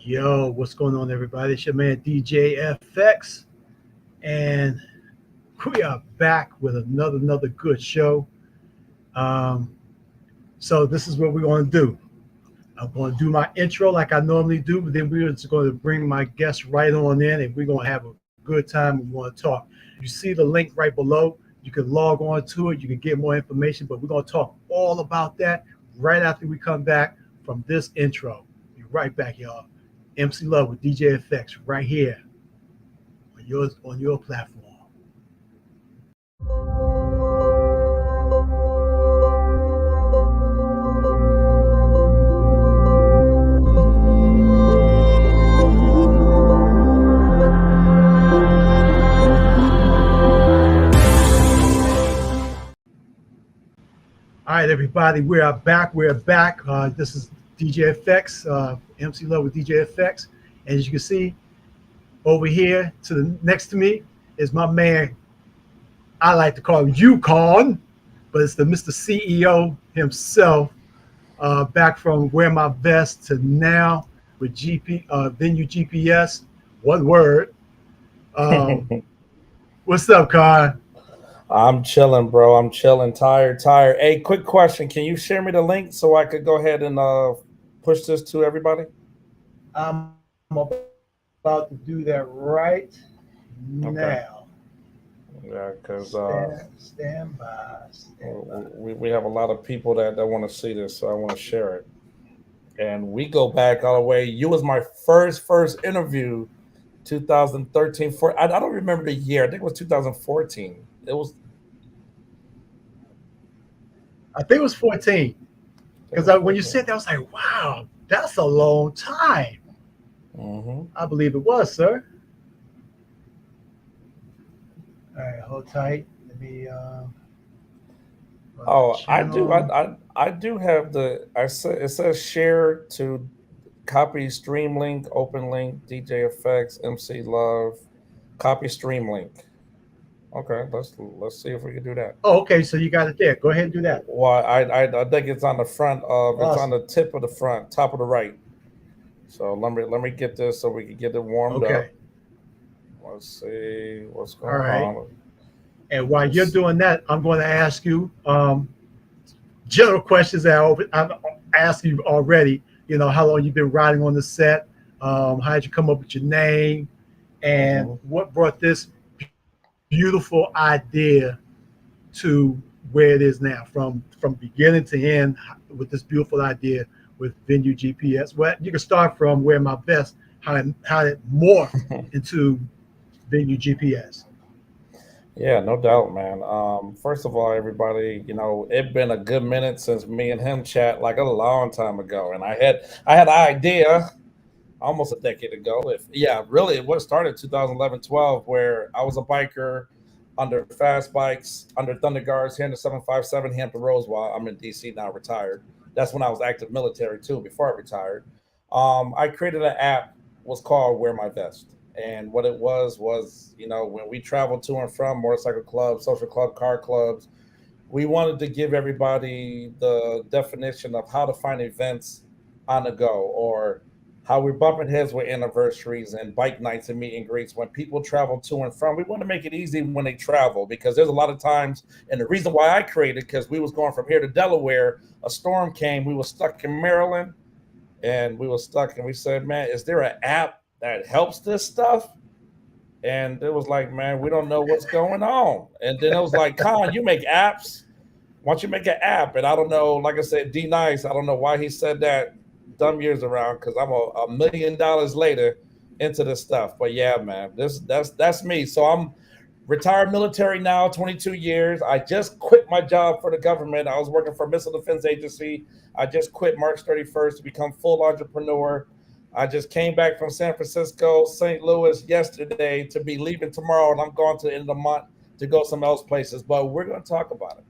Yo, what's going on, everybody? It's your man DJ FX, and we are back with another good show. Um, so this is what we're going to do. I'm going to do my intro like I normally do, but then we're just going to bring my guests right on in, and we're going to have a good time. We want to talk. You see the link right below. You can log on to it. You can get more information, but we're going to talk all about that right after we come back from this intro. Be right back, y'all. MC Love with DJ Effects right here on your platform. All right, everybody, we are back. We're back. This is DJ FX, MC Love with DJ FX. And as you can see over here to the next to me is my man. I like to call him Yukon, but it's the Mr. CEO himself. Back from Wear My Vest to now with Venue GPS. One word. What's up, Conn? I'm chilling, bro. I'm chilling. Tired. Hey, quick question. Can you share me the link so I could go ahead and push this to everybody? I'm about to do that right now. Okay. Yeah, because stand by. we have a lot of people that want to see this, so I want to share it. And we go back all the way. You was my first interview, 2013. I don't remember the year. I think it was 2014. I think it was 14. Because when you said that, I was like, wow, that's a long time. Mm-hmm. I believe it was, sir. All right, hold tight. Let me. I do. I do have it says share to copy stream link, open link, DJ Effects, MC Love, copy stream link. Okay, let's see if we can do that. Oh, okay. So you got it there. Go ahead and do that. Well, I think it's on the front of Awesome. It's on the tip of the front, top of the right. So let me get this so we can get it warmed up. Let's see what's going on. And while you're doing that, I'm going to ask you general questions that I've asked you already. You know, how long you've been riding on the set? How did you come up with your name? And what brought this beautiful idea to where it is now, from beginning to end, with this beautiful idea with Venue GPS? Well, you can start from Wear My Vest, how it morphed into Venue GPS. Yeah, no doubt, man. First of all, everybody, it's been a good minute since me and him chat, like a long time ago, and I had an idea almost a decade ago. Really, it was started 2011, 12, where I was a biker under fast bikes, under Thunder Guards here in the 757 Hampton Roads while I'm in DC now, retired. That's when I was active military too, before I retired. I created an app, was called Wear My Vest. And what it was, when we traveled to and from motorcycle clubs, social club, car clubs, we wanted to give everybody the definition of how to find events on the go, or how we're bumping heads with anniversaries and bike nights and meet and greets when people travel to and from. We want to make it easy when they travel, because there's a lot of times, and the reason why I created, because we was going from here to Delaware, a storm came, we were stuck in Maryland, and we said, man, is there an app that helps this stuff? And it was like, man, we don't know what's going on. And then it was like, Conn, you make apps. Why don't you make an app? And I don't know, like I said, D Nice, I don't know why he said that dumb years around, because I'm $1 million later into this stuff. But yeah, man, that's me. So I'm retired military now, 22 years. I just quit my job for the government. I was working for Missile Defense Agency. I just quit March 31st to become full entrepreneur. I just came back from San Francisco, St. Louis yesterday to be leaving tomorrow, and I'm going to the end of the month to go some else places. But we're going to talk about it.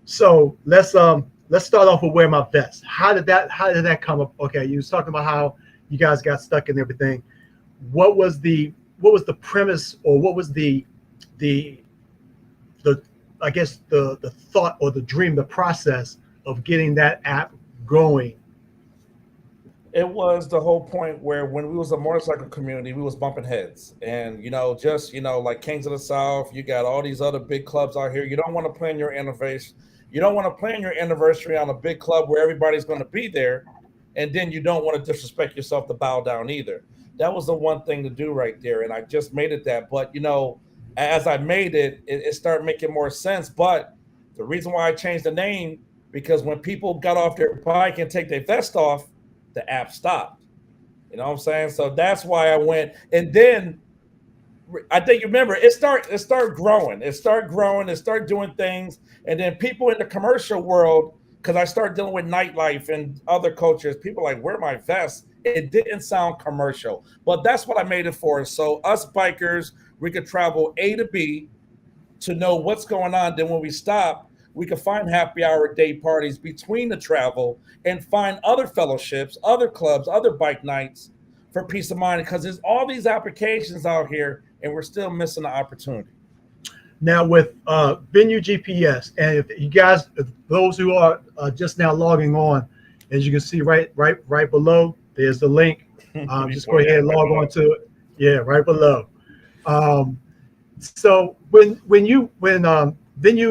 So let's start off with Wear My Vest. How did that come up? Okay, you was talking about how you guys got stuck and everything. What was the premise, or what was the I guess the thought or the dream, the process of getting that app going? It was the whole point where when we was a motorcycle community, we was bumping heads, and just like Kings of the South, you got all these other big clubs out here. You don't want to plan your anniversary. You don't want to plan your anniversary on a big club where everybody's going to be there, and then you don't want to disrespect yourself to bow down either. That was the one thing to do right there, and I just made it that. But as I made it started making more sense. But the reason why I changed the name because when people got off their bike and take their vest off, the app stopped. You know what I'm saying? So that's why I went. And then I think you remember it started growing. It started doing things. And then people in the commercial world, because I started dealing with nightlife and other cultures, people like, where my vest? It didn't sound commercial. But that's what I made it for. So us bikers, we could travel A to B to know what's going on. Then when we stop, we can find happy hour day parties between the travel and find other fellowships, other clubs, other bike nights for peace of mind because there's all these applications out here and we're still missing the opportunity. Now with Venue GPS, and if you guys, if those who are just now logging on, as you can see right below, there's the link. Just go ahead and log on to it. Yeah, right below. So when Venue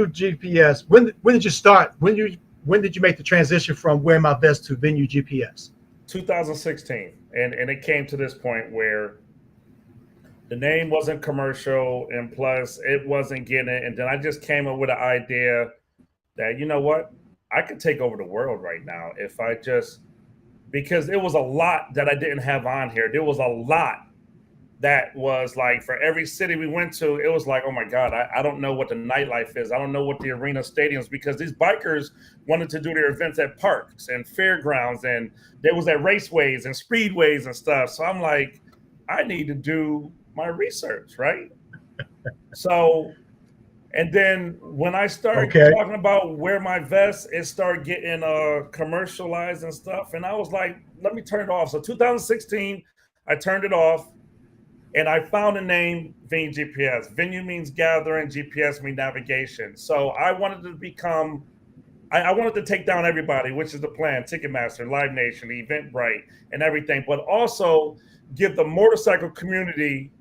GPS, when did you start? When did you make the transition from Wear My Vest to Venue GPS? 2016, and it came to this point where the name wasn't commercial, and plus it wasn't getting it. And then I just came up with an idea that what, I could take over the world right now if I just because it was a lot that I didn't have on here. There was a lot that was like for every city we went to, it was like, oh my God, I don't know what the nightlife is. I don't know what the arena stadiums, because these bikers wanted to do their events at parks and fairgrounds, and there was at raceways and speedways and stuff. So I'm like, I need to do my research, right? So, and then when I started talking about Wear My Vest, it started getting commercialized and stuff. And I was like, let me turn it off. So 2016, I turned it off. And I found the name Venue GPS. Venue means gathering, GPS means navigation. So I wanted to become, I wanted to take down everybody, which is the plan, Ticketmaster, Live Nation, Eventbrite, and everything, but also give the motorcycle community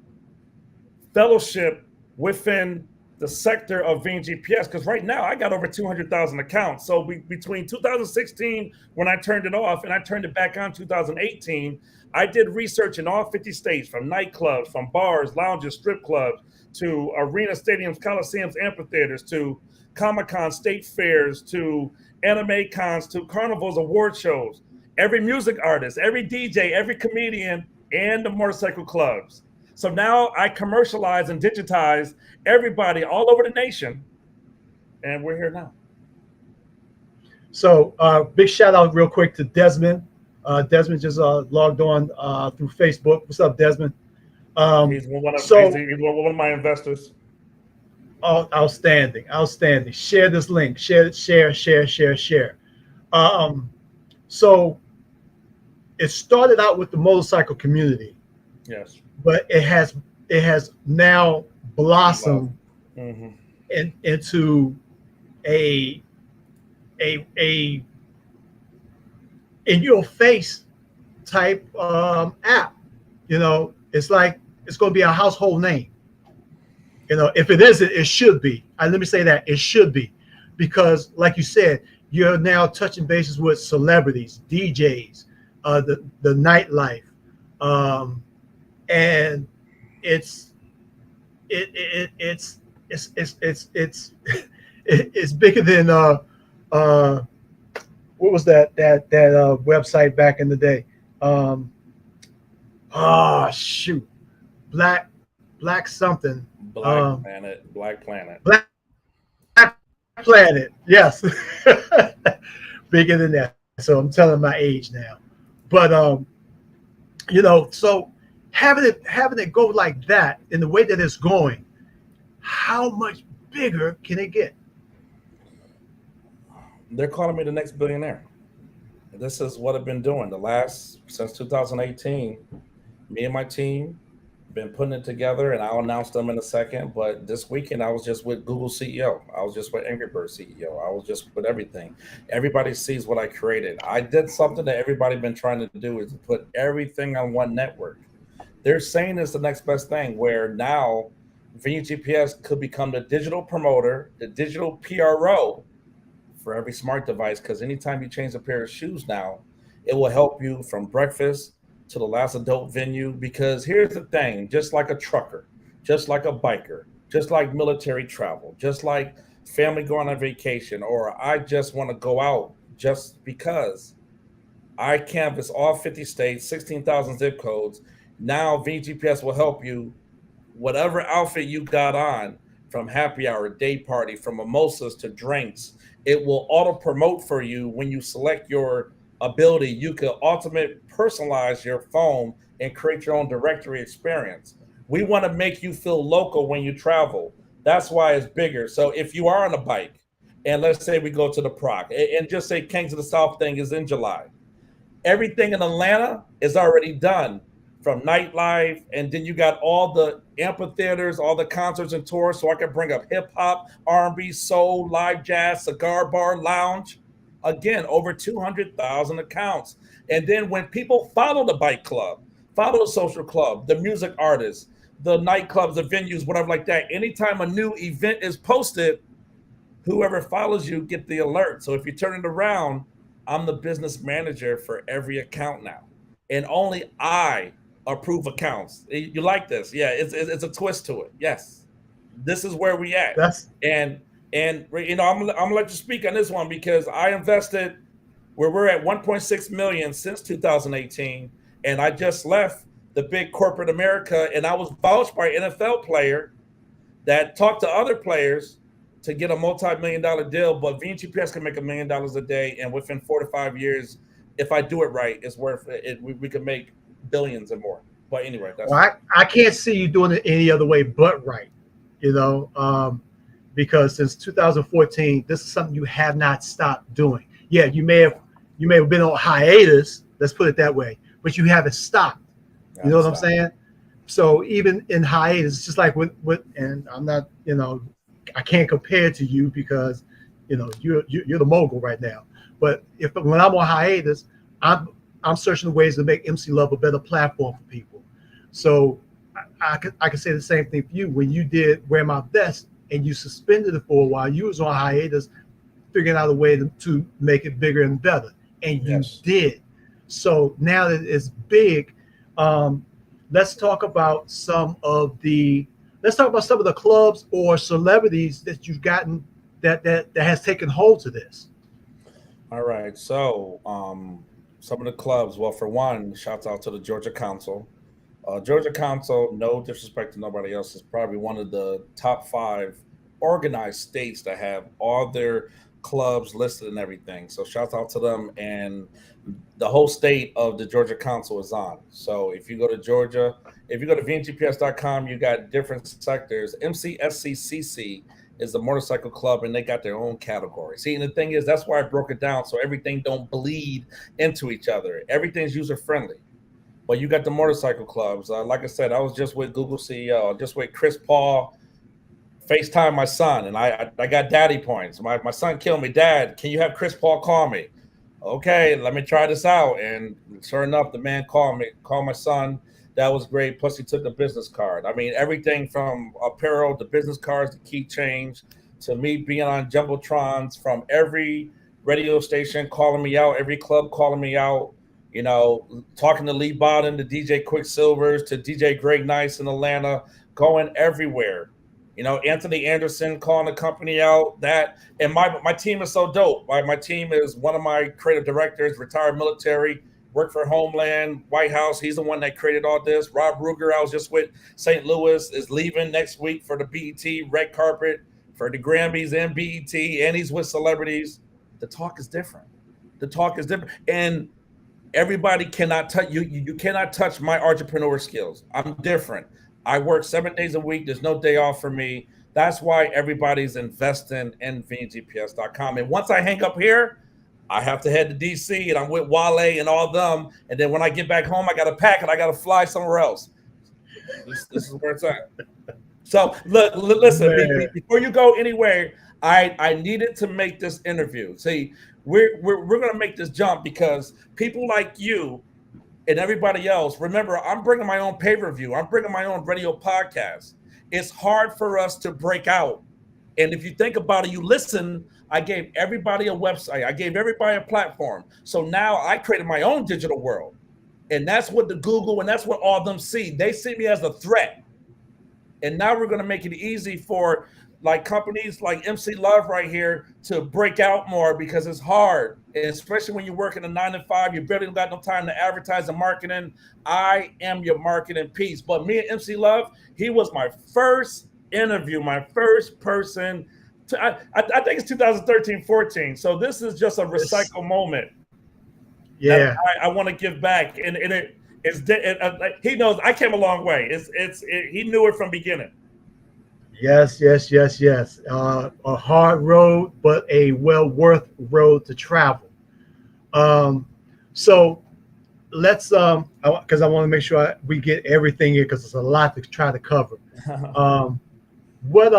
fellowship within the sector of Venue GPS. Because right now I got over 200,000 accounts. So between 2016, when I turned it off, and I turned it back on 2018, I did research in all 50 states, from nightclubs, from bars, lounges, strip clubs, to arena stadiums, coliseums, amphitheaters, to Comic-Con, state fairs, to anime cons, to carnivals, award shows, every music artist, every DJ, every comedian, and the motorcycle clubs. So now I commercialize and digitize everybody all over the nation, and we're here now. So big shout out real quick to Desmond. Desmond just logged on through Facebook. What's up, Desmond? He's one of my investors. Oh, outstanding. Share this link. Share. So it started out with the motorcycle community. Yes. But it has now blossomed into a in your face type app. It's like it's going to be a household name. If it isn't, it should be. Let me say that it should be, because like you said, you're now touching bases with celebrities, DJs, the nightlife, and it's bigger than what was that website back in the day? Shoot, Black something. Black Planet. Black Planet. Yes, bigger than that. So I'm telling my age now, but so having it go like that in the way that it's going, how much bigger can it get? They're calling me the next billionaire. This is what I've been doing since 2018. Me and my team, been putting it together, and I'll announce them in a second. But this weekend, I was just with Google CEO. I was just with Angry Bird CEO. I was just with everything. Everybody sees what I created. I did something that everybody been trying to do is to put everything on one network. They're saying it's the next best thing where now VGPS could become the digital promoter, the digital PRO for every smart device. Because anytime you change a pair of shoes now, it will help you from breakfast to the last adult venue. Because here's the thing, just like a trucker, just like a biker, just like military travel, just like family going on vacation, or I just want to go out just because I canvass all 50 states, 16,000 zip codes. Now VGPS will help you, whatever outfit you got on, from happy hour, day party, from mimosas to drinks, it will auto promote for you when you select your ability. You can ultimate personalize your phone and create your own directory experience. We want to make you feel local when you travel. That's why it's bigger. So if you are on a bike, and let's say we go to the Proc, and just say Kings of the South thing is in July, everything in Atlanta is already done from nightlife, and then you got all the amphitheaters, all the concerts and tours. So I can bring up hip hop, R&B, soul, live jazz, cigar bar, lounge. Again, over 200,000 accounts. And then when people follow the bike club, follow the social club, the music artists, the nightclubs, the venues, whatever like that, anytime a new event is posted, whoever follows you get the alert. So if you turn it around, I'm the business manager for every account now, and only I approve accounts. You like this? Yeah, it's a twist to it. Yes, this is where we at, That's and I'm gonna let you speak on this one because I invested where we're at 1.6 million since 2018, and I just left the big corporate America, and I was vouched by an NFL player that talk to other players to get a multi-million-dollar deal, but VGPS can make $1 million a day, and within 4 to 5 years, if I do it right, it's worth it. We could make billions and more. But anyway, that's well, I can't see you doing it any other way but right. You know, because since 2014, this is something you have not stopped doing. Yeah, you may have been on hiatus. Let's put it that way, but you haven't stopped. I You know haven't what I'm stopped. saying? So even in hiatus, just like with and I'm not, I can't compare to you because, you're the mogul right now. But if when I'm on hiatus, I'm I'm searching ways to make MC Love a better platform for people. So I could say the same thing for you. When you did Wear My Vest and you suspended it for a while, you was on hiatus, figuring out a way to make it bigger and better, and you Yes. did. So now that it's big, um, let's talk about some of the let's talk about some of the clubs or celebrities that you've gotten that has taken hold to this. All right. So, some of the clubs. Well, for one, shouts out to the Georgia Council. Georgia Council, no disrespect to nobody else, is probably one of the top five organized states that have all their clubs listed and everything. So, shouts out to them. And the whole state of the Georgia Council is on. So, if you go to Georgia, if you go to vngps.com, you got different sectors. MCSCCC is the motorcycle club, and they got their own category. See, and the thing is, that's why I broke it down so everything don't bleed into each other. Everything's user friendly. But you got the motorcycle clubs. Like I said, I was just with Google CEO, just with Chris Paul. FaceTime my son, and I got daddy points. My son killed me. Dad, can you have Chris Paul call me? Okay, let me try this out. And sure enough, the man called me, called my son. That was great. Plus, he took a business card. I mean, everything from apparel to business cards to keychains to me being on jumbotrons from every radio station calling me out, every club calling me out. You know, talking to Lee Bottom, to DJ Quicksilvers, to DJ Greg Nice in Atlanta, going everywhere. You know, Anthony Anderson calling the company out. That and my team is so dope. My team is one of my creative directors, retired military, worked for Homeland, White House. He's the one that created all this. Rob Ruger, I was just with St. Louis, is leaving next week for the BET red carpet for the Grammys and BET, and he's with celebrities. The talk is different. The talk is different, and everybody cannot touch you. You cannot touch my entrepreneur skills. I'm different. I work 7 days a week. There's no day off for me. That's why everybody's investing in VGPS.com. And once I hang up here, I have to head to DC and I'm with Wale and all them. And then when I get back home, I got to pack and I got to fly somewhere else. This is where it's at. So look, listen. Man, Before you go anywhere, I needed to make this interview. See, we're gonna make this jump because people like you and everybody else. Remember, I'm bringing my own pay per view. I'm bringing my own radio podcast. It's hard for us to break out. And if you think about it, you listen. I gave everybody a website. I gave everybody a platform. So now I created my own digital world, and that's what the Google and that's what all of them see. They see me as a threat. And now we're going to make it easy for like companies like MC Love right here to break out more because it's hard, and especially when you're working a 9 to 5, you barely got no time to advertise and marketing. I am your marketing piece. But me and MC Love, he was my first interview, my first person. I think it's 2013, 14. So this is just a it's recycle moment that yeah. I want to give back, and he knows I came a long way. He knew it from beginning. Yes, yes, yes, yes. A hard road, but a well worth road to travel. Um, so let's because I want to make sure we get everything here because it's a lot to try to cover. Um, what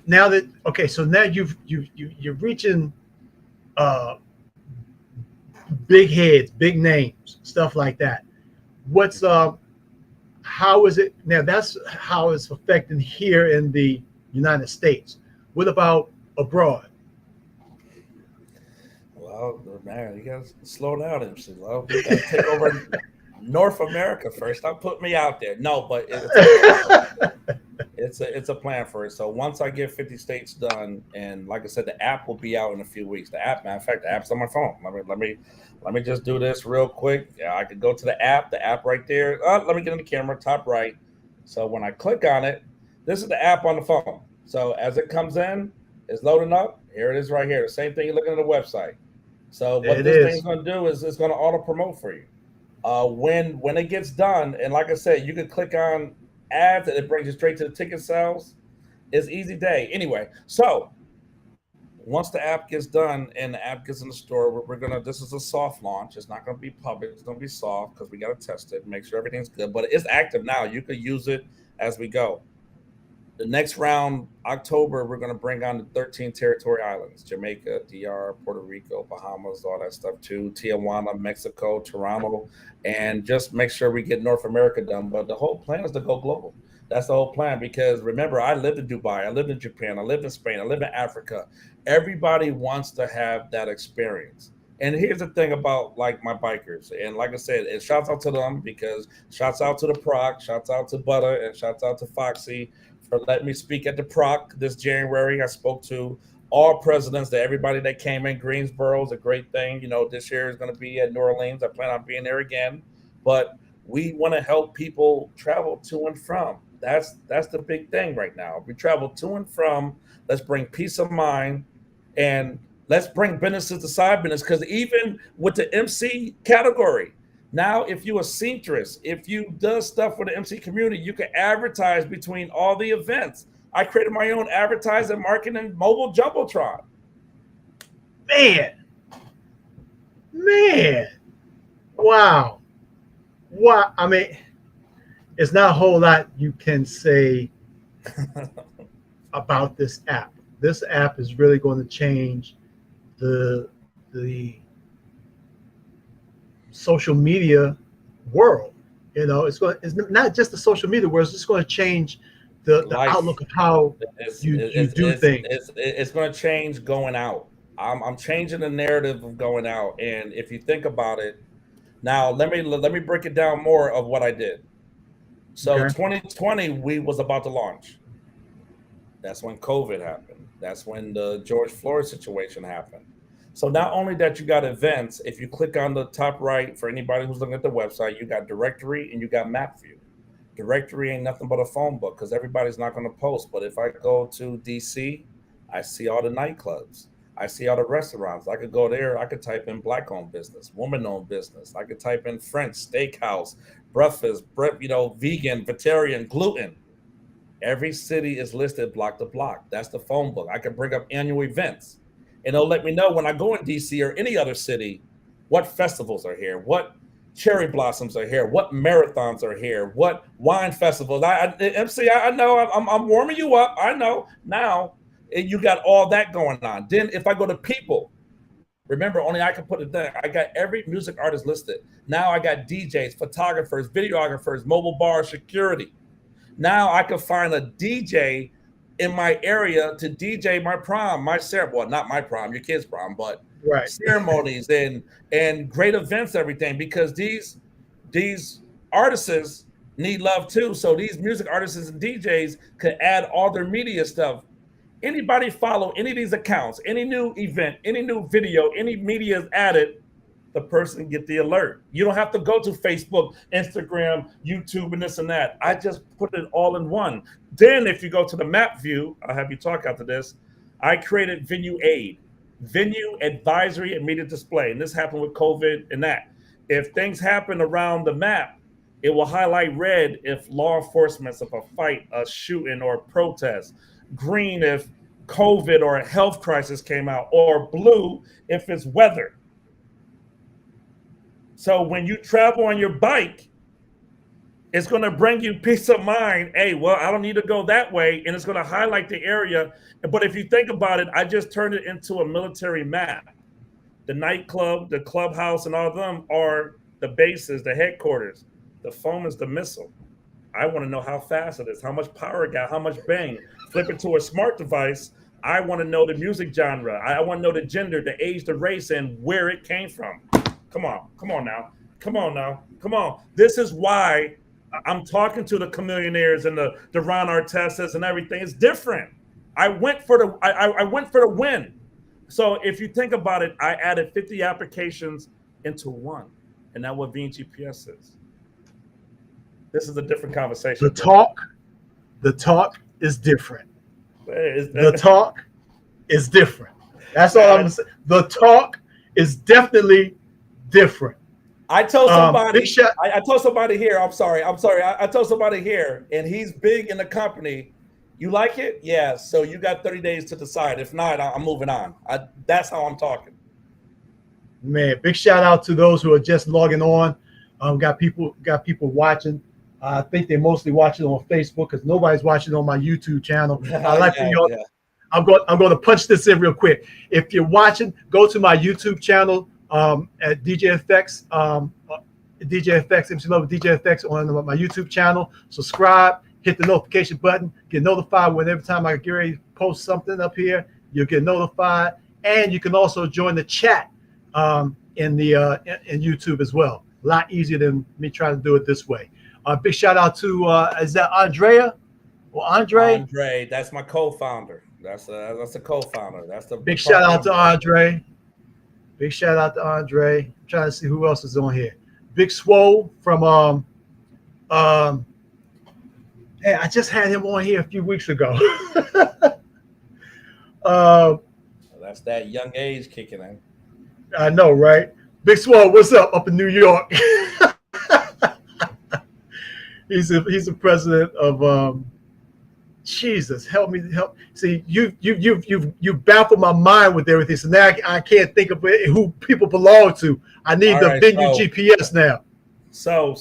now that okay, so now you're reaching uh big heads, big names, stuff like that. What's how is it now? That's how it's affecting here in the United States. What about abroad? Well, man, you got to slow down, MC Love. You got to take over North America first. Stop putting me out there. No, but it's a plan for it. It's a plan for it. So once I get 50 states done, and like I said, the app will be out in a few weeks. The app, matter of fact, the app's on my phone. Let me just do this real quick. Yeah, I could go to the app right there. Let me get in the camera, top right. So when I click on it, this is the app on the phone. So as it comes in, it's loading up. Here it is right here. The same thing you're looking at the website. So There what it this thing's is. going to do is it's going to auto promote for you. When it gets done, and like I said, you can click on ads and it brings you straight to the ticket sales. It's easy day. Anyway, so once the app gets done and the app gets in the store, we're gonna. This is a soft launch. It's not gonna be public. It's gonna be soft because we gotta test it, make sure everything's good. But it's active now. You could use it as we go. The next round, October, we're going to bring on the 13 territory islands: Jamaica, DR, Puerto Rico, Bahamas, all that stuff too, Tijuana, Mexico, Toronto, and just make sure we get North America done. But the whole plan is to go global. That's the whole plan because remember, I lived in Dubai, I lived in Japan, I lived in Spain, I lived in Africa. Everybody wants to have that experience. And here's the thing about like my bikers, and like I said, it shouts out to them because shouts out to the Proc, shouts out to Butter, and shouts out to Foxy for letting me speak at the Proc this January. I spoke to all presidents, to everybody that came in. Greensboro is a great thing. You know, this year is going to be at New Orleans. I plan on being there again. But we want to help people travel to and from. That's the big thing right now. We travel to and from. Let's bring peace of mind and let's bring businesses to side business. Because even with the MC category, now, if you a seamstress, if you does stuff for the MC community, you can advertise between all the events. I created my own advertising, marketing, mobile jumbotron. Man, man, wow, wow. I mean, it's not a whole lot you can say about this app. This app is really going to change the social media world. You know, it's not just the social media world. It's just going to change the Life outlook of how is you do things. it's going to change going out. I'm changing the narrative of going out, and if you think about it, now let me break it down more of what I did. So Okay, 2020, we was about to launch. That's when COVID happened. That's when the George Floyd situation happened. So not only that you got events, if you click on the top right for anybody who's looking at the website, you got directory and you got map view. Directory ain't nothing but a phone book because everybody's not going to post. But if I go to DC, I see all the nightclubs. I see all the restaurants. I could go there. I could type in black owned business, woman owned business. I could type in French steakhouse, breakfast, vegan, vegetarian, gluten. Every city is listed block to block. That's the phone book. I can bring up annual events, and it'll let me know when I go in DC or any other city what festivals are here, what cherry blossoms are here, what marathons are here, what wine festivals. MC, I know I'm warming you up. I know now you got all that going on. Then if I go to people, remember, only I can put it there. I got every music artist listed. Now I got DJs, photographers, videographers, mobile bar security. Now I can find a DJ in my area to DJ my prom, my ceremony. Well, not my prom, your kid's prom, but Right. ceremonies and great events, everything. Because these artists need love too. So these music artists and DJs could add all their media stuff. Anybody follow any of these accounts, any new event, any new video, any media is added, the person get the alert. You don't have to go to Facebook, Instagram, YouTube, and this and that. I just put it all in one. Then if you go to the map view, I'll have you talk after this. I created Venue Aid, Venue Advisory and Media Display. And this happened with COVID and that. If things happen around the map, it will highlight red if law enforcement's of a fight, a shooting, or a protest. Green if COVID or a health crisis came out, or blue if it's weather. So when you travel on your bike, it's going to bring you peace of mind. Hey, well, I don't need to go that way. And it's going to highlight the area. But if you think about it, I just turned it into a military map. The nightclub, the clubhouse, and all of them are the bases, the headquarters. The phone is the missile. I want to know how fast it is, how much power it got, how much bang. Flip it to a smart device. I want to know the music genre. I want to know the gender, the age, the race, and where it came from. Come on now. This is why I'm talking to the Chameleonaires and the Ron Artestas and everything. It's different. I went for the win. So if you think about it, I added 50 applications into one, and that's what VGPS is. This is a different conversation. The talk is different. The talk is different. That's all I'm gonna say. The talk is definitely different. I told somebody. I told somebody here. I'm sorry. I told somebody here, and he's big in the company. You like it? Yeah. So you got 30 days to decide. If not, I'm moving on. That's how I'm talking. Man, big shout out to those who are just logging on. Got people watching. I think they're mostly watching on Facebook because nobody's watching on my YouTube channel. I like for y'all. Yeah. I'm going to punch this in real quick. If you're watching, go to my YouTube channel at DJFX, DJFX, MC Love DJFX on my YouTube channel. Subscribe, hit the notification button, get notified whenever time I get ready to post something up here. You'll get notified, and you can also join the chat in YouTube as well. A lot easier than me trying to do it this way. Big shout out to is that Andrea or Andre? Andre, that's my co-founder. That's a co-founder. That's the big shout out to Andre. Big shout out to Andre. I'm trying to see who else is on here. Big Swole from hey, I just had him on here a few weeks ago. That's that young age kicking in. I know, right? Big Swole, what's up in New York? He's a president of Jesus. Help me. See, you baffled my mind with everything. So now I can't think of who people belong to. I need the Venue GPS now. So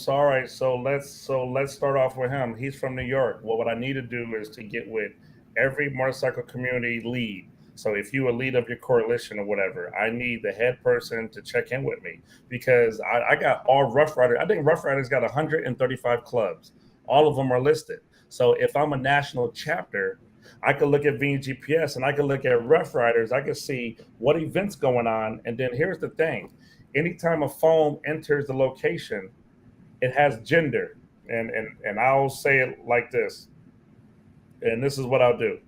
all right. So let's start off with him. He's from New York. Well, what I need to do is to get with every motorcycle community lead. So if you a lead of your coalition or whatever, I need the head person to check in with me because I got all Rough Riders. I think Rough Riders got 135 clubs. All of them are listed. So if I'm a national chapter, I could look at VGPS and I could look at Rough Riders. I could see what events going on. And then here's the thing. Anytime a phone enters the location, it has gender. And I'll say it like this. And this is what I'll do.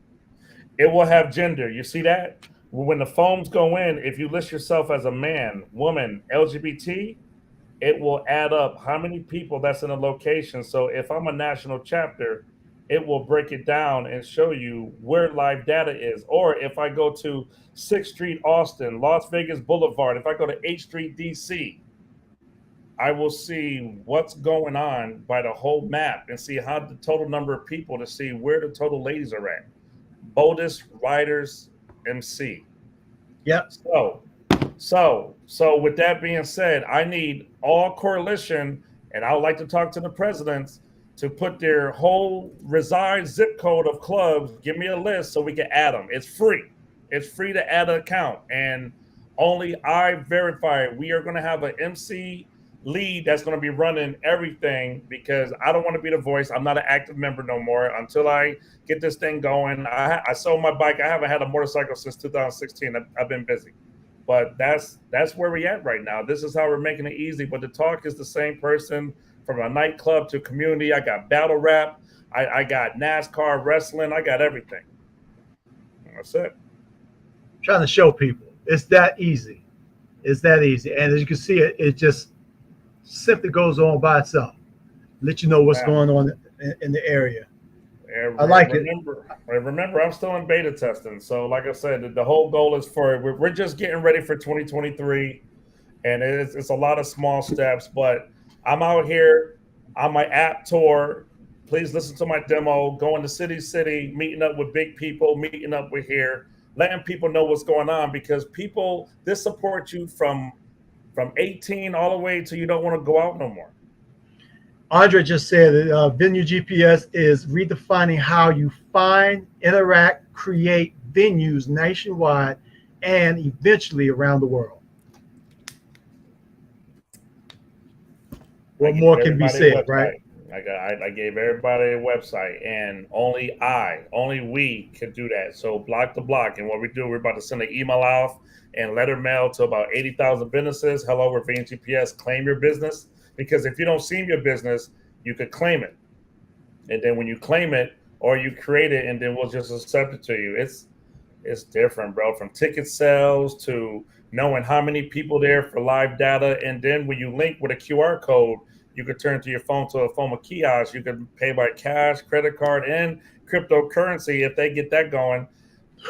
It will have gender. You see that? When the phones go in, if you list yourself as a man, woman, LGBT, it will add up how many people that's in a location. So if I'm a national chapter, it will break it down and show you where live data is. Or if I go to 6th Street, Austin, Las Vegas Boulevard, if I go to 8th Street, DC, I will see what's going on by the whole map and see how the total number of people to see where the total ladies are at. Boldest riders MC. Yep. So with that being said, I need all coalition, and I would like to talk to the presidents to put their whole reside zip code of clubs. Give me a list so we can add them. It's free. It's free to add an account, and only I verify it. We are going to have an MC lead that's going to be running everything because I don't want to be the voice. I'm not an active member no more until I get this thing going. I sold my bike. I haven't had a motorcycle since 2016. I've been busy. But that's where we're at right now. This is how we're making it easy. But the talk is the same person from a nightclub to community. I got battle rap. I got NASCAR, wrestling. I got everything. That's it. Trying to show people it's that easy. It's that easy. And as you can see, it just simply goes on by itself. Let you know what's going on in the area. I like it. Remember, I'm still in beta testing. So, like I said, the whole goal is we're just getting ready for 2023, and it's a lot of small steps. But I'm out here on my app tour. Please listen to my demo. Going to city, meeting up with big people, meeting up with here, letting people know what's going on because this support you from 18 all the way till you don't want to go out no more. Andre just said that Venue GPS is redefining how you find, interact, create venues nationwide and eventually around the world. What more can be said, right? I gave everybody a website, and only we could do that. So block the block, and what we do, we're about to send an email out and letter mail to about 80,000 businesses. Hello, we're Venue GPS. Claim your business. Because if you don't see your business, you could claim it. And then when you claim it or you create it and then we'll just accept it to you. It's different, bro. From ticket sales to knowing how many people there for live data. And then when you link with a QR code, you could turn to your phone to a phone with kiosk. You could pay by cash, credit card, and cryptocurrency if they get that going.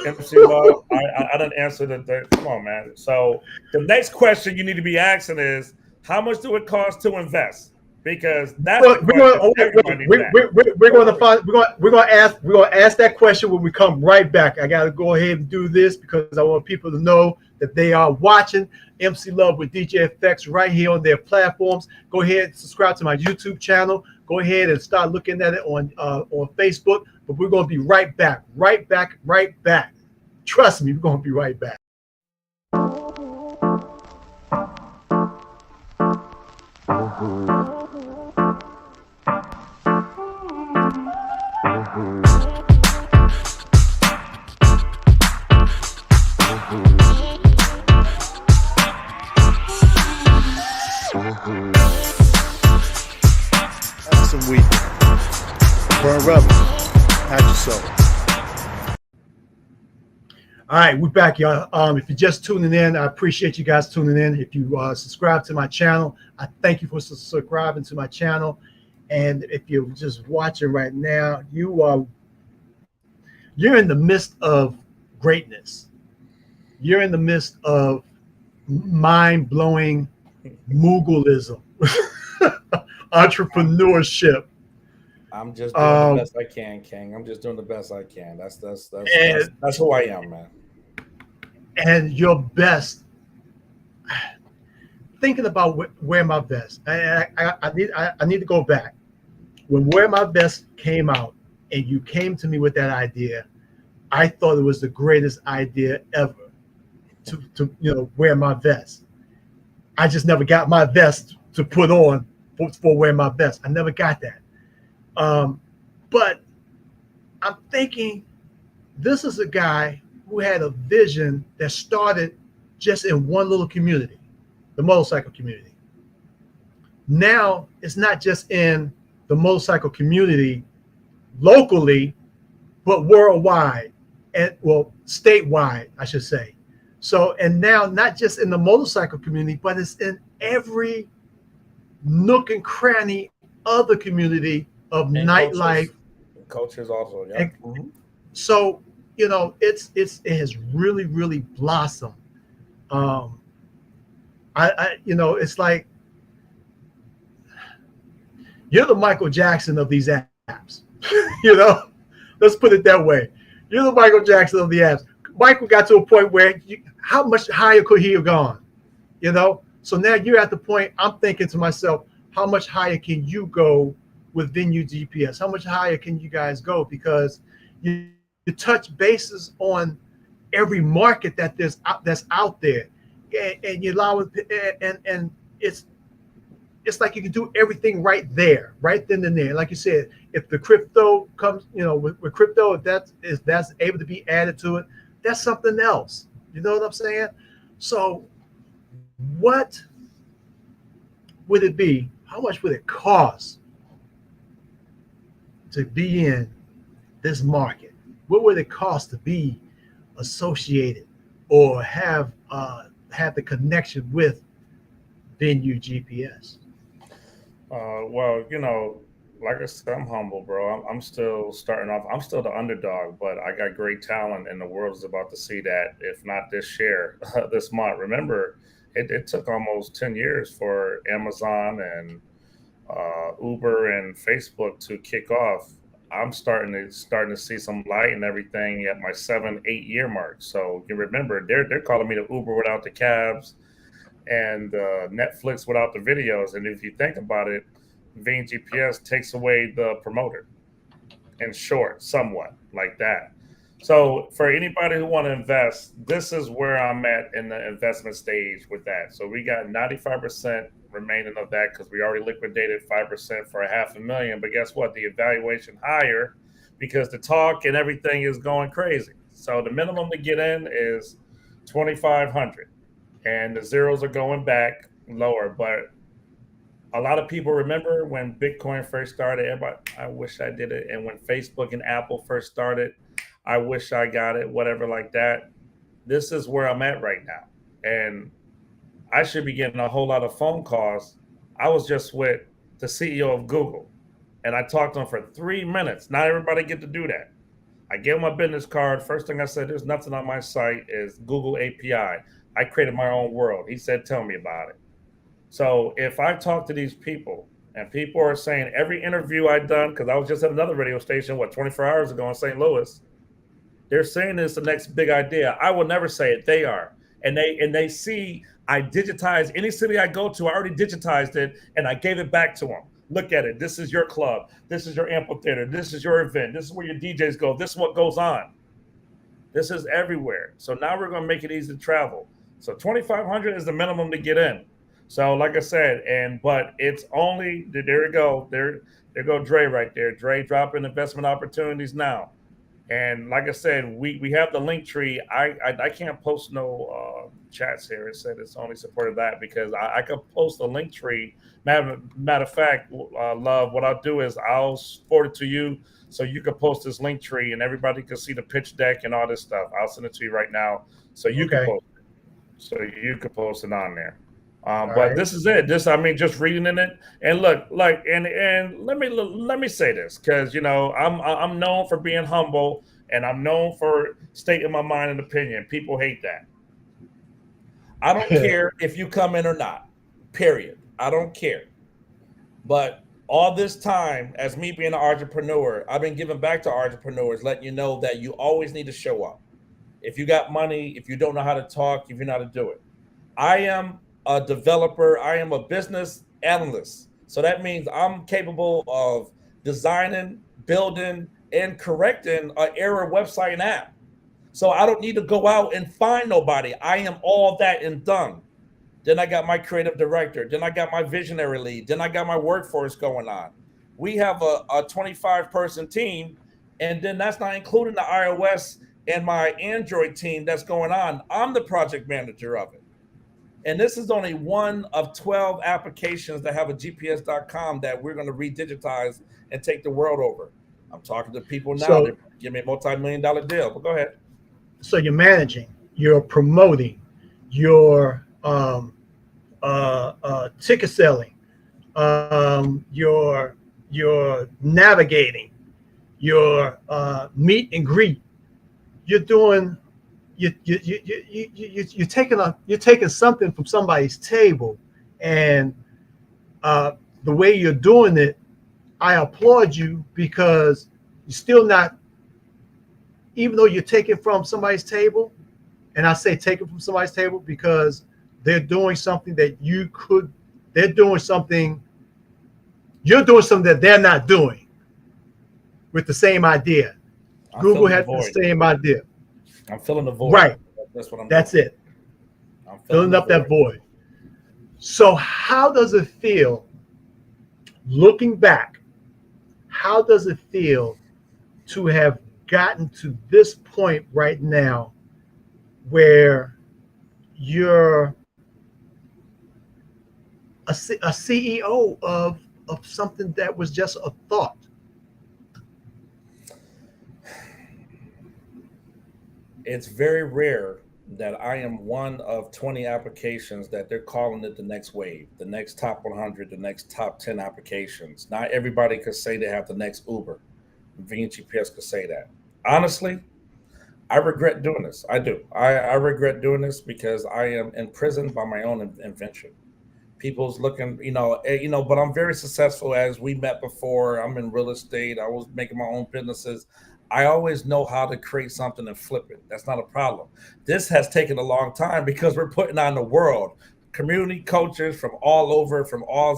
MC Love, I didn't answer the come on, man. So the next question you need to be asking is, how much do it cost to invest? Because that's we're going to ask that question when we come right back. I got to go ahead and do this because I want people to know that they are watching MC Love with DJ FX right here on their platforms. Go ahead and subscribe to my YouTube channel. Go ahead and start looking at it on Facebook. But we're going to be right back. Trust me, we're going to be right back. Awesome week. Burn rubber. At your soul. All right, we're back, y'all. If you're just tuning in, I appreciate you guys tuning in. If you subscribe to my channel, I thank you for subscribing to my channel. And if you're just watching right now, you're in the midst of greatness. You're in the midst of mind-blowing Moogleism, entrepreneurship. I'm just doing the best I can, King. I'm just doing the best I can. That's who I am, man. And your best. Thinking about Wear My Vest. I need to go back. When Wear My Vest came out, and you came to me with that idea, I thought it was the greatest idea ever. To wear my vest. I just never got my vest to put on for Wear My Vest. I never got that. But I'm thinking this is a guy who had a vision that started just in one little community, the motorcycle community. Now it's not just in the motorcycle community locally, but worldwide and statewide, I should say. So, and now not just in the motorcycle community, but it's in every nook and cranny of the community of and nightlife. Cultures also, yeah. So, it has really, really blossomed. It's like you're the Michael Jackson of these apps. Let's put it that way. You're the Michael Jackson of the apps. Michael got to a point where how much higher could he have gone? you know. So now you're at the point. I'm thinking to myself, how much higher can you go with Venue GPS? How much higher can you guys go? Because you touch bases on every market that's out there, and you allow it, and it's like you can do everything right there, right then and there. Like you said, if the crypto comes, with crypto, if that's able to be added to it, that's something else. You know what I'm saying? So, what would it be? How much would it cost to be in this market? What would it cost to be associated or have the connection with Venue GPS? Well, like I said, I'm humble, bro. I'm still starting off. I'm still the underdog, but I got great talent, and the world is about to see that, if not this year, this month. Remember, it took almost 10 years for Amazon and Uber and Facebook to kick off. I'm starting to see some light and everything at my 7, 8 year mark. So you remember, they're calling me the Uber without the cabs, and Netflix without the videos. And if you think about it, Vein GPS takes away the promoter, in short, somewhat like that. So for anybody who want to invest, this is where I'm at in the investment stage with that. So we got 95% remaining of that because we already liquidated 5% for a half a million. But guess what? The evaluation higher because the talk and everything is going crazy. So the minimum to get in is 2,500, and the zeros are going back lower. But a lot of people remember when Bitcoin first started. Everybody, I wish I did it. And when Facebook and Apple first started, I wish I got it, whatever like that. This is where I'm at right now. And I should be getting a whole lot of phone calls. I was just with the CEO of Google, and I talked to him for 3 minutes. Not everybody get to do that. I gave him my business card. First thing I said, there's nothing on my site is Google API. I created my own world. He said, tell me about it. So if I talk to these people and people are saying every interview I've done, because I was just at another radio station, 24 hours ago in St. Louis, they're saying it's the next big idea. I will never say it. They are. And they see I digitize any city I go to. I already digitized it and I gave it back to them. Look at it. This is your club. This is your amphitheater. This is your event. This is where your DJs go. This is what goes on. This is everywhere. So now we're going to make it easy to travel. So 2,500 is the minimum to get in. So like I said, but it's only there we go. There go Dre right there. Dre dropping investment opportunities now. And like I said, we have the link tree. I can't post no chats here. It said it's only supported that because I could post a link tree. Matter of fact, love, what I'll do is I'll forward it to you so you can post this link tree and everybody can see the pitch deck and all this stuff. I'll send it to you right now so you can Okay. post it. So you can post it on there. All But right. this is it. Just reading in it, and look, and let me say this because I'm known for being humble, and I'm known for stating my mind and opinion. People hate that. I don't care if you come in or not. Period. I don't care. But all this time, as me being an entrepreneur, I've been giving back to entrepreneurs, letting you know that you always need to show up. If you got money, if you don't know how to talk, if you know how to do it. I am a developer. I am a business analyst. So that means I'm capable of designing, building, and correcting an error website and app. So I don't need to go out and find nobody. I am all that and done. Then I got my creative director. Then I got my visionary lead. Then I got my workforce going on. We have a 25-person team, and then that's not including the iOS and my Android team that's going on. I'm the project manager of it. And this is only one of 12 applications that have a GPS.com that we're going to redigitize and take the world over. I'm talking to people now. So They give me a multi-million-dollar deal. But go ahead. so you're managing, you're promoting, you're ticket selling, you're navigating, your meet and greet. You're doing you're taking something from somebody's table, and the way you're doing it, I applaud you because you're still not, even though you're taking from somebody's table, and I say take it from somebody's table because they're doing something that you could. They're doing something. You're doing something that they're not doing with the same idea. I'm Google filling the had the void. same idea. I'm filling the void. Right. That's what I'm doing. That's it. I'm filling Filling the up that void. void. So how does it feel looking back? How does it feel to have gotten to this point right now where you're a CEO of something that was just a thought? It's very rare that I am one of 20 applications that they're calling it the next wave, the next top 100, the next top 10 applications. Not everybody could say they have the next Uber. VGPS could say that. Honestly, I regret doing this. I do. I regret doing this because I am imprisoned by my own invention. People's looking, but I'm very successful. As we met before, I'm in real estate. I was making my own businesses. I always know how to create something and flip it. That's not a problem. This has taken a long time because we're putting on the world community coaches from all over, from all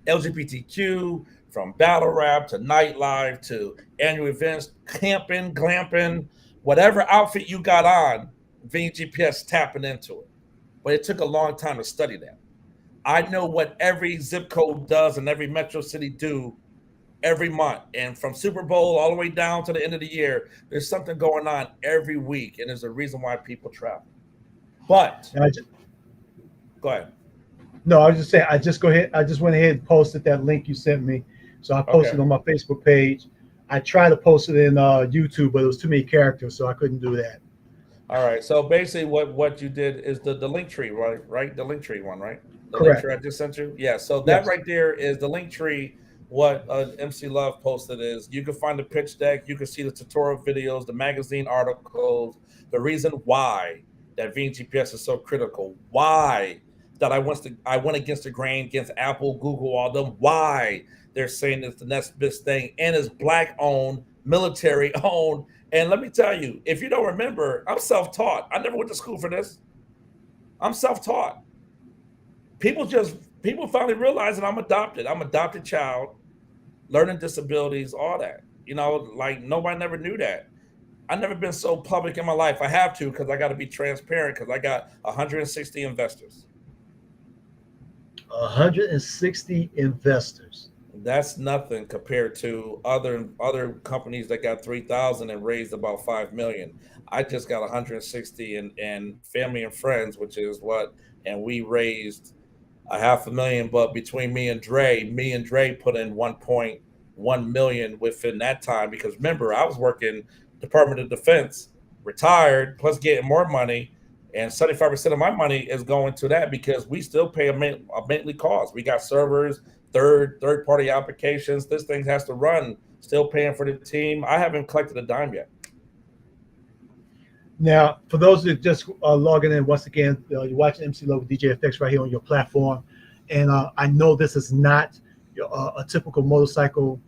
LGBTQ, from battle rap to nightlife to annual events, camping, glamping, whatever outfit you got on, VGPS tapping into it. But it took a long time to study that. I know what every zip code does and every metro city do every month. And from Super Bowl all the way down to the end of the year, there's something going on every week. And there's a reason why people travel. But go ahead. No, I was just saying, I just went ahead and posted that link you sent me. So I posted Okay. on my Facebook page. I tried to post it in YouTube, but it was too many characters, so I couldn't do that. All right. So basically what you did is the link tree, right? Right? The link tree one, right? The link Correct. tree I just sent you. Yeah. So that Yes. right there is the link tree. What MC Love posted is you can find the pitch deck, you can see the tutorial videos, the magazine articles, the reason why that VGPS is so critical, why that I went against the grain against Apple, Google, all them, why they're saying it's the next best thing and it's black owned, military owned. And let me tell you, if you don't remember, I'm self-taught. I never went to school for this. I'm self-taught. People finally realize that I'm adopted. I'm adopted child, learning disabilities, all that. Like nobody never knew that. I've never been so public in my life. I have to because I got to be transparent because I got 160 investors. 160 investors. That's nothing compared to other companies that got 3,000 and raised about 5 million. I just got 160 and family and friends, which is what, and we raised a half a million. But between me and Dre put in 1.1 million within that time because remember I was working Department of Defense, retired, plus getting more money. And 75% of my money is going to that because we still pay a monthly cost. We got servers, third party applications. This thing has to run. Still paying for the team. I haven't collected a dime yet. Now, for those that just logging in once again, you're watching MC Love with DJ FX right here on your platform, and I know this is not a typical motorcycle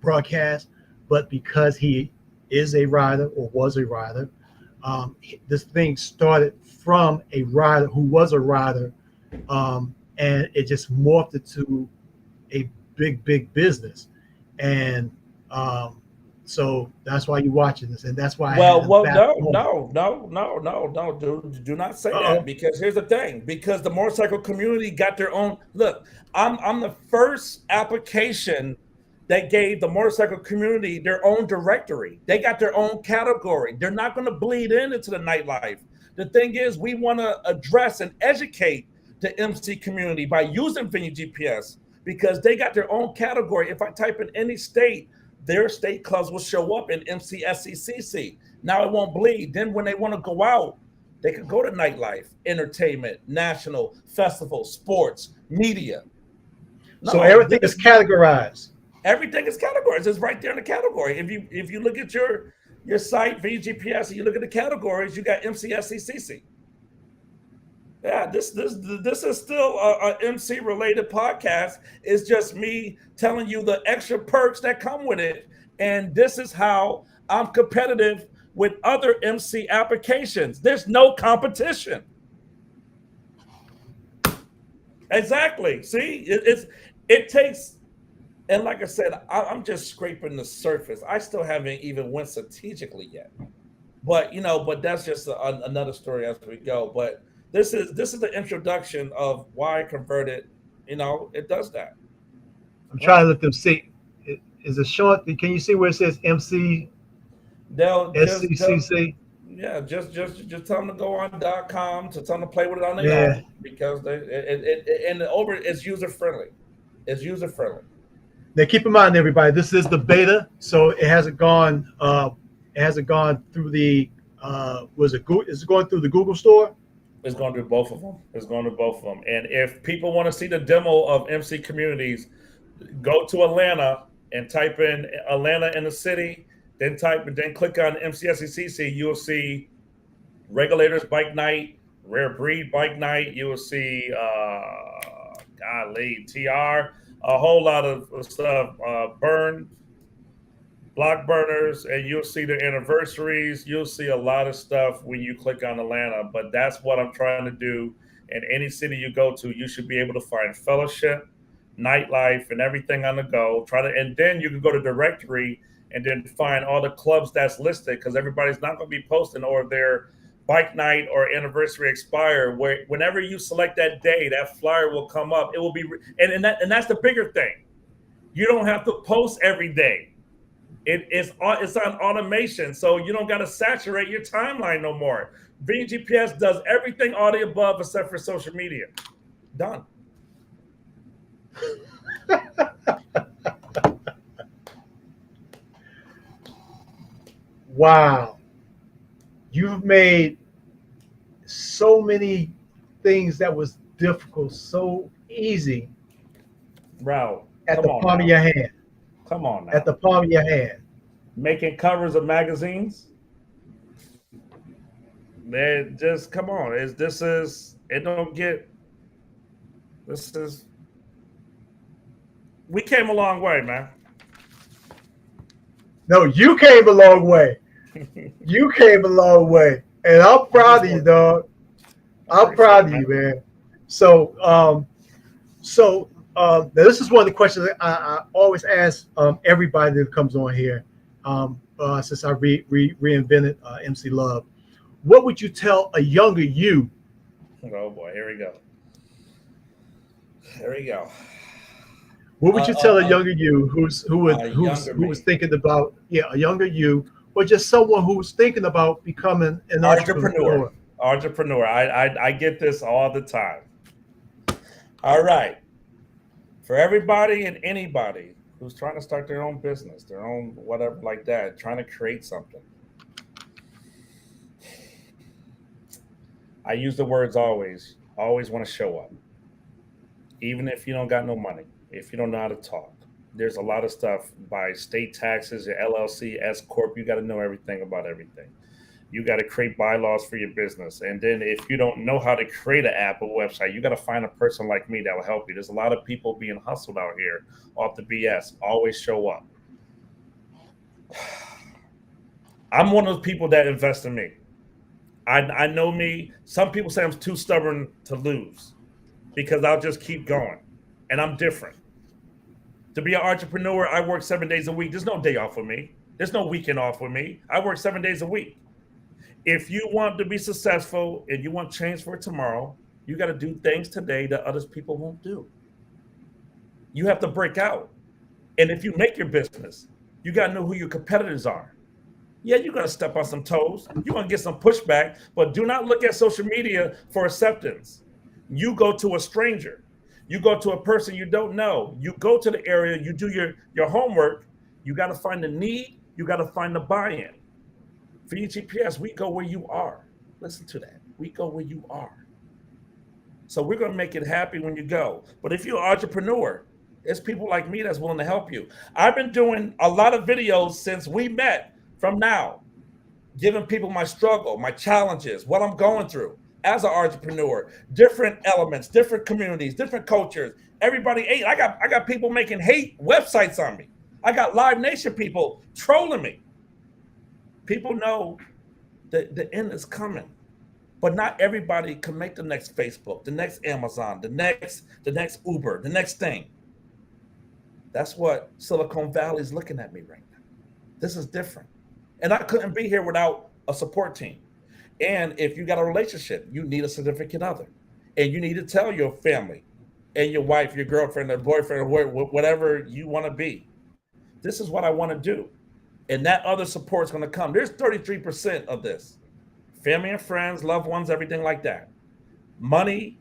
broadcast, but because he is a rider or was a rider, this thing started from a rider who was a rider, and it just morphed into a big business, and so that's why you're watching this, and that's why I had him back on. No. Do not say that Uh-oh. because here's the thing. Because the motorcycle community got their own. Look, I'm the first application that gave the motorcycle community their own directory. They got their own category. They're not going to bleed into the nightlife. The thing is, we want to address and educate the MC community by using Venue GPS because they got their own category. If I type in any state, their state clubs will show up in MCSCCC. Now it won't bleed. Then when they want to go out, they can go to nightlife, entertainment, national, festival, sports, media. So No, everything is categorized. everything is categories. It's right there in the category. If you look at your site VGPS and you look at the categories, you got MCSCCC. Yeah, this is still a MC related podcast. It's just me telling you the extra perks that come with it, and this is how I'm competitive with other MC applications. There's no competition. Exactly. See, it takes, and like I said, I'm just scraping the surface. I still haven't even went strategically yet. But but that's just another story as we go. But this is the introduction of why I converted. It does that. I'm trying Right. to let them see. Is it short? Can you see where it says MC They'll just SCCC? yeah, just tell them to go on .com, to tell them to play with it on their Yeah. own, because and over it's user friendly. It's user friendly. Now keep in mind, everybody, this is the beta, so it hasn't gone. It hasn't gone through the. Was it Google? Is it going through the Google Store? It's going to do both of them. It's going to do both of them. And if people want to see the demo of MC Communities, go to Atlanta and type in Atlanta in the city, then click on MCSECC. You'll see Regulators Bike Night, Rare Breed Bike Night. You will see golly, TR, a whole lot of stuff. Burn, block burners, and you'll see the anniversaries. You'll see a lot of stuff when you click on Atlanta. But that's what I'm trying to do. In any city you go to, you should be able to find fellowship, nightlife, and everything on the go. And then you can go to directory and then find all the clubs that's listed, because everybody's not going to be posting or their bike night or anniversary expire. Where whenever you select that day, that flyer will come up. It will be, and that's the bigger thing. You don't have to post every day. It's on automation, so you don't got to saturate your timeline no more. VGPS does everything, all the above, except for social media. Done. Wow, you've made so many things that was difficult so easy Bro, at come the on palm of now. your hand. Come on At now. the palm of your hand. Making covers of magazines. Man, just come on. It don't get, this is, we came a long way, man. No, you came a long way. You came a long way, and I'm I'm just proud of you, working. dog. I I'm appreciate proud it, of man. you, man. So, now this is one of the questions that I always ask everybody that comes on here. Since I reinvented MC Love, what would you tell a younger you? Oh boy, here we go. Here we go. What would you tell a A younger you younger who was me, thinking about, yeah, a younger you, or just someone who was thinking about becoming an entrepreneur, entrepreneur? entrepreneur. I get this all the time. All right, for everybody and anybody who's trying to start their own business, their own whatever like that, trying to create something. I use the words always. Always want to show up, even if you don't got no money, if you don't know how to talk. There's a lot of stuff by state taxes, your LLC, S corp. You got to know everything about everything. You got to create bylaws for your business. And then if you don't know how to create an app or website, you got to find a person like me that will help you. There's a lot of people being hustled out here off the BS. Always show up. I'm one of those people that invest in me. I know me. Some people say I'm too stubborn to lose because I'll just keep going. And I'm different. To be an entrepreneur, I work 7 days a week. There's no day off for me. There's no weekend off for me. I work 7 days a week. If you want to be successful and you want change for tomorrow, you got to do things today that others people won't do. You have to break out. And if you make your business, you got to know who your competitors are. Yeah, you're going to step on some toes. You're going to get some pushback, but do not look at social media for acceptance. You go to a stranger. You go to a person you don't know. You go to the area, you do your homework. You got to find the need. You got to find the buy-in. For GPS, we go where you are. Listen to that. We go where you are. So we're going to make it happy when you go. But if you're an entrepreneur, it's people like me that's willing to help you. I've been doing a lot of videos since we met from now, giving people my struggle, my challenges, what I'm going through as an entrepreneur, different elements, different communities, different cultures. Everybody ate. I got people making hate websites on me. I got Live Nation people trolling me. People know that the end is coming, but not everybody can make the next Facebook, the next Amazon, the next Uber, the next thing. That's what Silicon Valley is looking at me right now. This is different. And I couldn't be here without a support team. And if you got a relationship, you need a significant other. And you need to tell your family and your wife, your girlfriend, or boyfriend, or whatever you want to be. This is what I want to do. And that other support is going to come. There's 33% of this: family and friends, loved ones, everything like that. Money,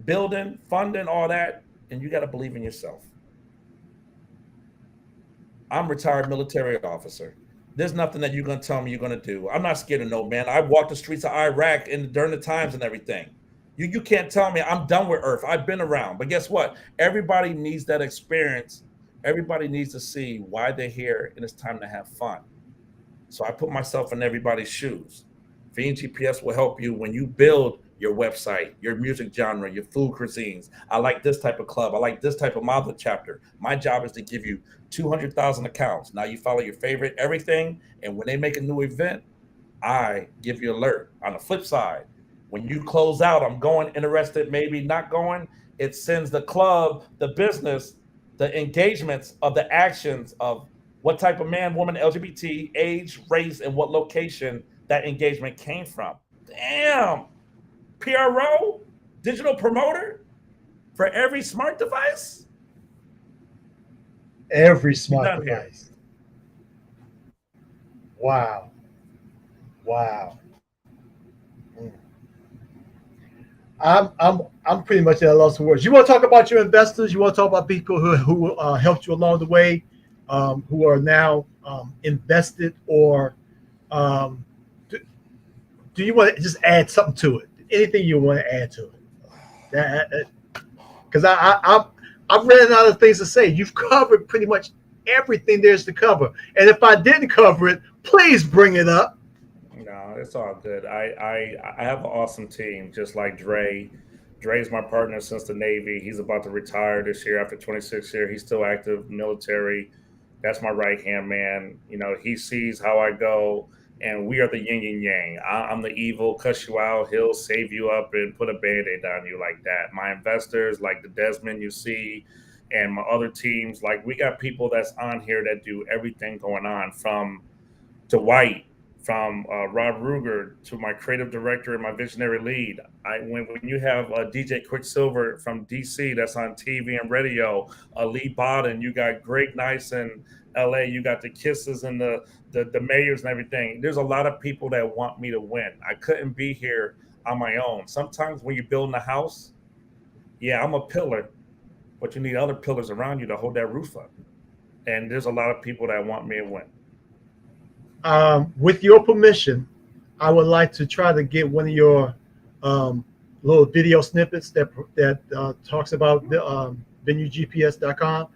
building, funding, all that. And you got to believe in yourself. I'm a retired military officer. There's nothing that you're gonna tell me you're gonna do. I'm not scared of no man. I walked the streets of Iraq in during the times and everything. You can't tell me I'm done with Earth. I've been around. But guess what? Everybody needs that experience. Everybody needs to see why they're here, and it's time to have fun. So I put myself in everybody's shoes. Vegan GPS will help you when you build your website, your music genre, your food cuisines. I like this type of club. I like this type of model chapter. My job is to give you 200,000 accounts. Now you follow your favorite everything. And when they make a new event, I give you alert. On the flip side, when you close out, I'm going, interested, maybe not going, it sends the club, the business, the engagements of the actions of what type of man, woman, LGBT, age, race, and what location that engagement came from. Damn. PRO, digital promoter for every smart device. Every We smart done here. device. Wow. Wow. Mm. I'm pretty much at a loss for words. You want to talk about your investors? You want to talk about people who helped you along the way, who are now invested, or um, do, do you want to just add something to it? Anything you want to add to it? That because I've ran out of things to say. You've covered pretty much everything there's to cover, and if I didn't cover it, please bring it up. No, it's all good. I have an awesome team, just like Dre. Dre's my partner since the Navy. He's about to retire this year after 26 years. He's still active military. That's my right hand man. You know, he sees how I go, and we are the yin and yang. I'm the evil, cuss you out. He'll save you up and put a band aid on you like that. My investors, like the Desmond you see, and my other teams, like we got people that's on here that do everything going on from Dwight, from Rob Ruger to my creative director and my visionary lead. When you have DJ Quicksilver from DC that's on TV and radio, Lee Bodden, you got Greg Nice in LA, you got the Kisses and the mayors and everything. There's a lot of people that want me to win. I couldn't be here on my own. Sometimes when you're building a house, yeah, I'm a pillar, but you need other pillars around you to hold that roof up. And there's a lot of people that want me to win. With your permission, I would like to try to get one of your um, little video snippets that talks about the venuegps.com,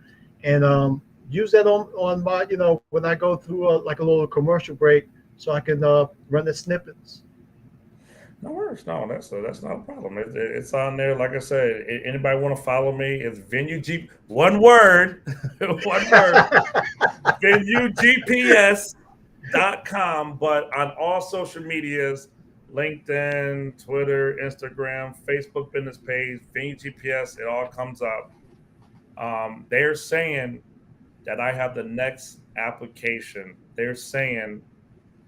and use that on my, when I go through like a little commercial break, so I can run the snippets. No worries. No, that's not a problem. It's on there. Like I said, anybody want to follow me? It's Venue G. One word, one word. VenueGPS.com. But on all social medias, LinkedIn, Twitter, Instagram, Facebook business page, Venue GPS, it all comes up. They're saying that I have the next application. They're saying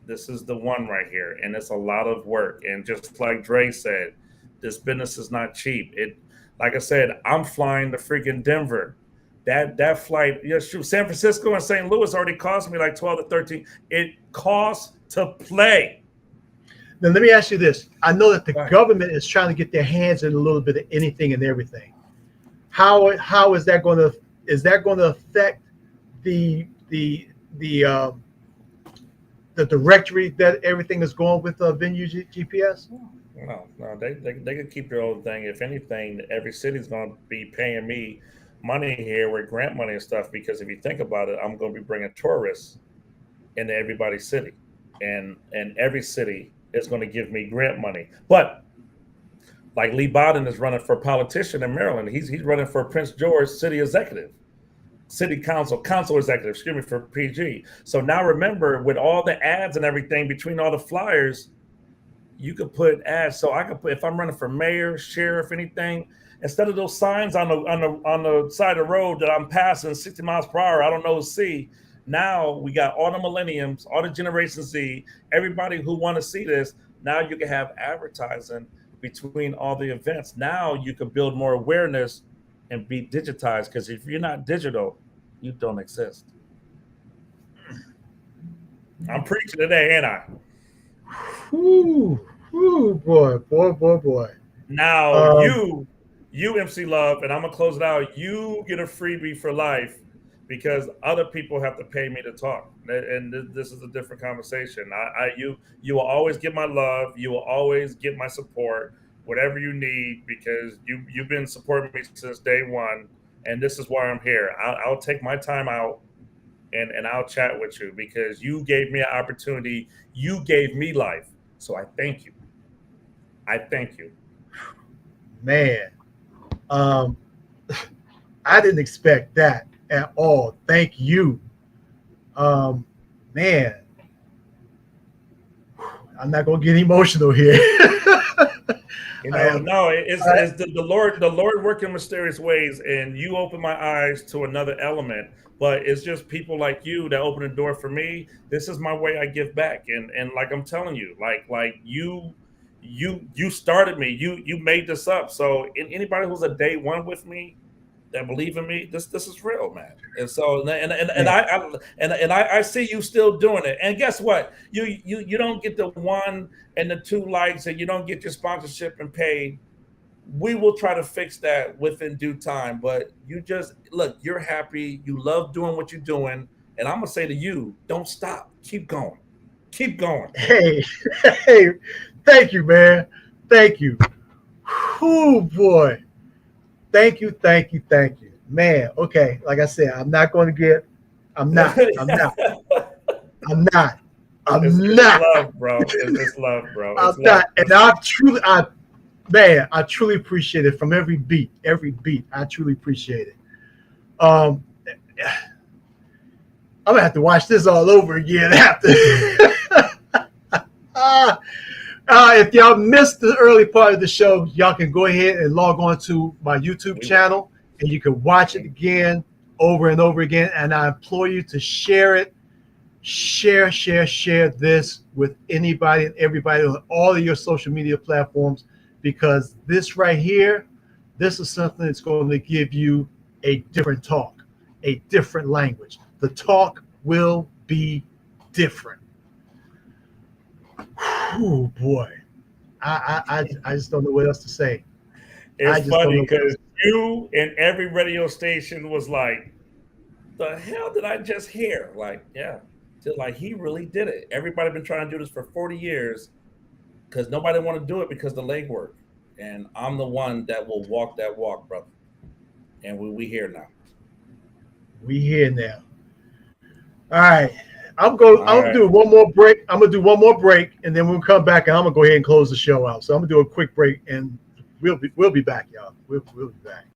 this is the one right here, and it's a lot of work. And just like Dre said, this business is not cheap. Like I said, I'm flying to freaking Denver. That flight, yeah, shoot, San Francisco and St. Louis already cost me like 12 to 13. It costs to play. Now, let me ask you this. I know that the Right. government is trying to get their hands in a little bit of anything and everything. How is that going to affect the the the the directory that everything is going with Venue GPS? No, they could keep their own thing. If anything, every city's going to be paying me money here with grant money and stuff. Because if you think about it, I'm going to be bringing tourists into everybody's city, and every city is going to give me grant money. But like Lee Bodden is running for politician in Maryland, he's running for Prince George City Executive. city council executive, excuse me, for PG. So now remember, with all the ads and everything between all the flyers, you could put ads. So I could put, if I'm running for mayor, sheriff, anything, instead of those signs on the side of the road that I'm passing 60 miles per hour, I don't know see. Now we got all the millenniums, all the Generation Z, everybody who want to see this. Now you can have advertising between all the events. Now you can build more awareness and be digitized. Because if you're not digital, you don't exist. I'm preaching today, ain't I? Whoo, whoo, boy. Now Um, you MC Love, and I'm gonna close it out. You get a freebie for life because other people have to pay me to talk, and this is a different conversation. You will always get my love. You will always get my support, whatever you need, because you've been supporting me since day one, and this is why I'm here. I'll take my time out. And I'll chat with you because you gave me an opportunity. You gave me life. So I thank you. I thank you. man, um, I didn't expect that at all. Thank you. Um, man, I'm not gonna get emotional here. You I know, am. no, it's the Lord working in mysterious ways, and you open my eyes to another element. But it's just people like you that open the door for me. This is my way I give back, and like I'm telling you, like you started me. You made this up. So anybody who's a day one with me, that believe in me, this is real, man. And so and Man, I see you still doing it. And guess what? You don't get the one and the two likes, and you don't get your sponsorship and paid. We will try to fix that within due time. But you just look, you're happy, you love doing what you're doing, and I'm gonna say to you, don't stop, keep going, keep going. hey, hey, thank you, man. Thank you. Oh boy. Thank you. Man, okay. Like I said, I'm not going to get, I'm not, I'm not, I'm not, I'm It's not, love, bro. It's love, bro. I'm It's love. not. And man, I truly appreciate it from every beat. I truly appreciate it. Um, I'm gonna have to watch this all over again after. uh, if y'all missed the early part of the show, y'all can go ahead and log on to my YouTube We will. channel and you can watch it again over and over again. And I implore you to share it. Share this with anybody and everybody on all of your social media platforms because this right here, this is something that's going to give you a different talk, a different language. The talk will be different. Oh boy. I just don't know what else to say. I It's just don't funny know what else. because you and every radio station was like, the hell did I just hear? Like, yeah, like he really did it. Everybody been trying to do this for 40 years because nobody want to do it because the leg work. And I'm the one that will walk that walk, brother. And we here now. We here now. All right. I'm All gonna right. do one more break. I'm gonna do one more break, and then we'll come back, and I'm gonna go ahead and close the show out. So I'm gonna do a quick break, and we'll be back, y'all. We'll be back.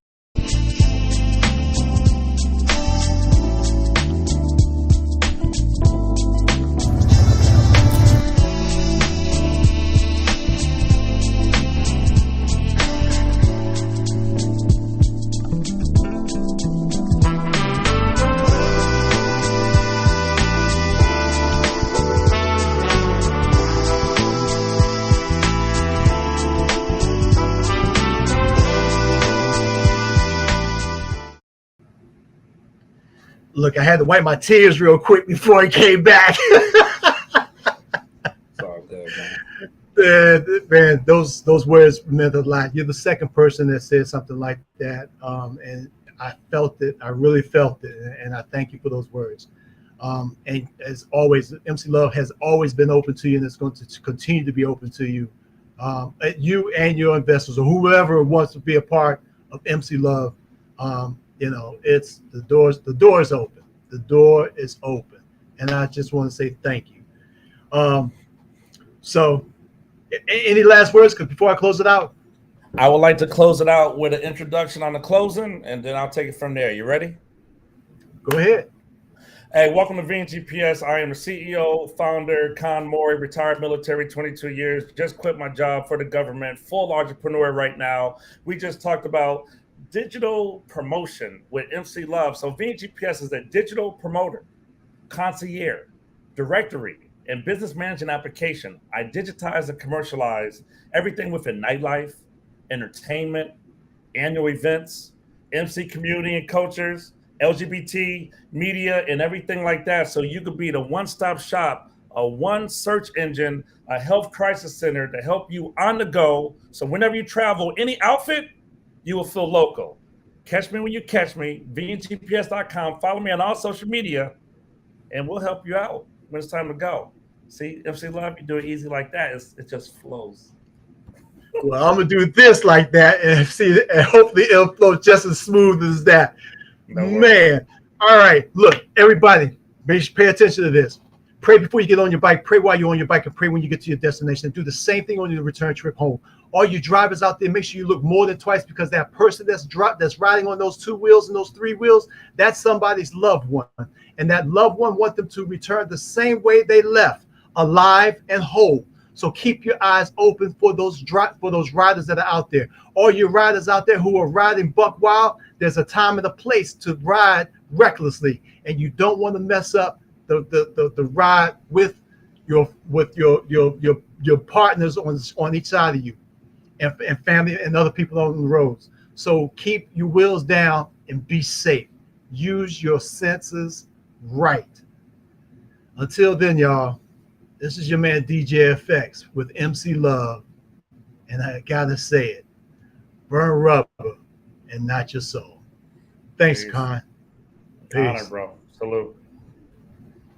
Look, I had to wipe my tears real quick before I came back. It's all good, man. Man, those words meant a lot. You're the second person that said something like that, and I felt it. I really felt it, and I thank you for those words. And as always, MC Love has always been open to you, and it's going to continue to be open to you. You and your investors, or whoever wants to be a part of MC Love. It's the doors. The door is open. The door is open, and I just want to say thank you. Um, so any last words? Because before I close it out, I would like to close it out with an introduction on the closing, and then I'll take it from there. You ready? Go ahead. Hey, welcome to VNGPS. I am the CEO, founder, Conn Mori, retired military, 22 years, just quit my job for the government, full entrepreneur right now. We just talked about digital promotion with MC Love. So VNGPS is a digital promoter, concierge, directory, and business management application. I digitize and commercialize everything within nightlife, entertainment, annual events, MC community and cultures, LGBT media, and everything like that. So you could be the one-stop shop, a one search engine, a health crisis center to help you on the go. So whenever you travel, any outfit, you will feel local. Catch me when you catch me, vngps.com. Follow me on all social media, and we'll help you out when it's time to go. See, MC Love, you do it easy like that. It just flows. Well, I'm gonna do this like that, and see, and hopefully it'll flow just as smooth as that. No worries. Man, all right. Look, everybody, pay attention to this. Pray before you get on your bike. Pray while you're on your bike, and pray when you get to your destination. And do the same thing on your return trip home. All you drivers out there, make sure you look more than twice, because that person that's riding on those 2 wheels and those 3 wheels, that's somebody's loved one, and that loved one want them to return the same way they left, alive and whole. So keep your eyes open for those riders that are out there. All you riders out there who are riding buck wild, there's a time and a place to ride recklessly, and you don't want to mess up the ride with your partners on each side of you, and family and other people on the roads. So keep your wheels down and be safe. Use your senses right. Until then, y'all, this is your man DJ FX with MC Love, and I gotta say it: burn rubber and not your soul. Thanks, Peace. Conn. Honor, Peace. bro. Salute.